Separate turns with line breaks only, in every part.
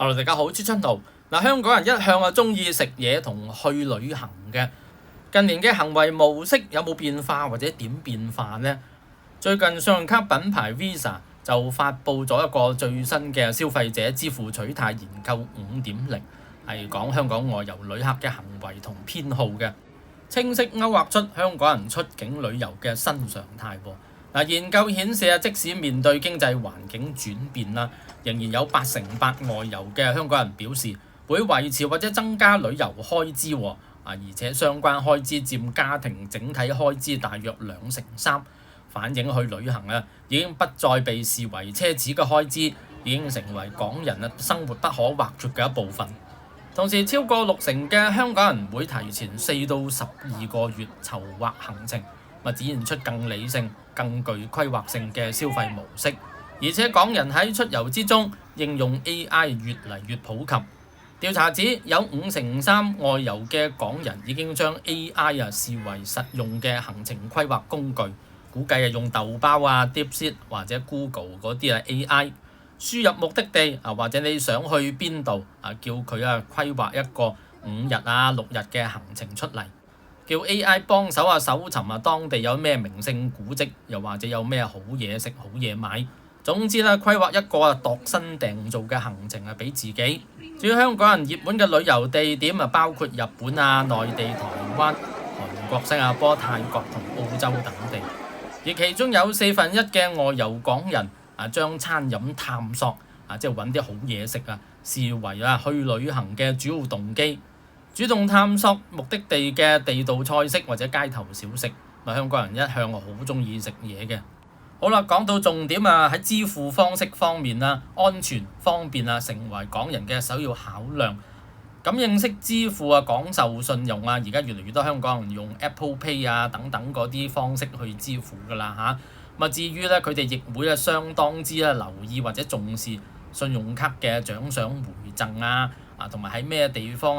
Hello，大家好，朱春圖。香港人一向中意食嘢同去旅行嘅。近年嘅行為模式有冇變化或者點變化呢？最近信用卡品牌 Visa 就發布咗一個最新嘅消費者支付取態研究5.0，係講香港外遊旅客嘅行為同偏好嘅，清晰勾畫出香港人出境旅遊嘅新常態。研究顯示即使面對經濟環境轉變啦，仍然有8%外遊嘅香港人表示會維持或者增加旅遊開支，而且相關開支佔家庭整體開支大約3%，反映去旅行已經不再被視為奢侈嘅開支，已經成為港人生活不可或缺嘅一部分。同時，超過60%嘅香港人會提前4到12個月籌劃行程，展現出更理性、更具規劃性嘅消費模式。而且港人喺出遊之中應用 AI 越嚟越普及。調查指有53%外遊嘅港人已經將 AI 視為實用嘅行程規劃工具，估計用豆包DeepSeek 或者 Google 嗰啲AI 輸入目的地或者你想去邊度叫佢規劃一個5日6日嘅行程出嚟，叫 AI 幫手搜尋當地有咩名勝古蹟，又或者有咩好嘢食好嘢買。總之規劃一個度身訂造嘅行程俾自己。至於香港人熱門嘅旅遊地點包括日本內地、台灣、韓國、新加坡、泰國同澳洲等地。而其中有1/4嘅外遊港人將餐飲探索即係揾啲好嘢食視為去旅行嘅主要動機，主動探索目的地嘅地道菜式或者街頭小食。香港人一向好中意食嘢嘅。好啦，講到重點喺支付方式方面安全方便成為港人嘅首要考量。咁認識支付廣受信用而家越嚟越多香港人用 Apple Pay 等等嗰啲方式去支付㗎啦嚇。至於佢哋亦會相當之留意或者重視信用卡嘅獎賞回贈同埋喺咩地方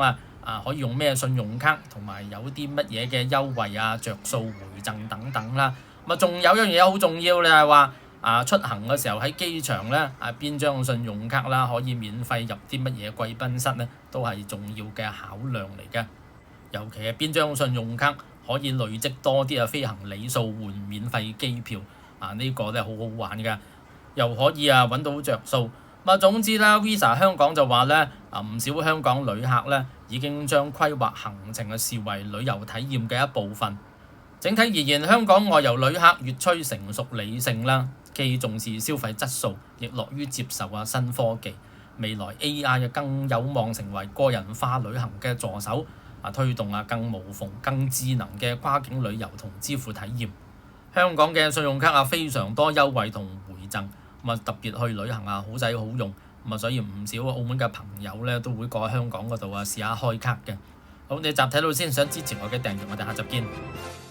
可以用咩信用卡，同埋有啲乜嘢嘅優惠着數回贈等等啦。仲有一樣嘢好重要，你係話出行嘅時候喺機場邊張信用卡可以免費入啲乜嘢貴賓室都係重要嘅考量嚟嘅。尤其係邊張信用卡可以累積多啲飛行里數換免費機票呢個好好玩㗎，又可以揾到着數。總之Visa 香港就話唔少香港旅客已經將規劃行程視為旅遊體驗嘅一部分。整體而言，香港外遊旅客越趨成熟理性既重視消費質素，亦樂於接受新科技。未來 AI 更有望成為個人化旅行嘅助手，推動更無縫、更智能嘅跨境旅遊同支付體驗。香港嘅信用卡非常多優惠同回贈，特別去旅行好使好用，所以唔少澳門嘅朋友都會過香港嗰度試下開卡嘅。好，呢集睇到先，想支持我嘅訂閱，我哋下集見。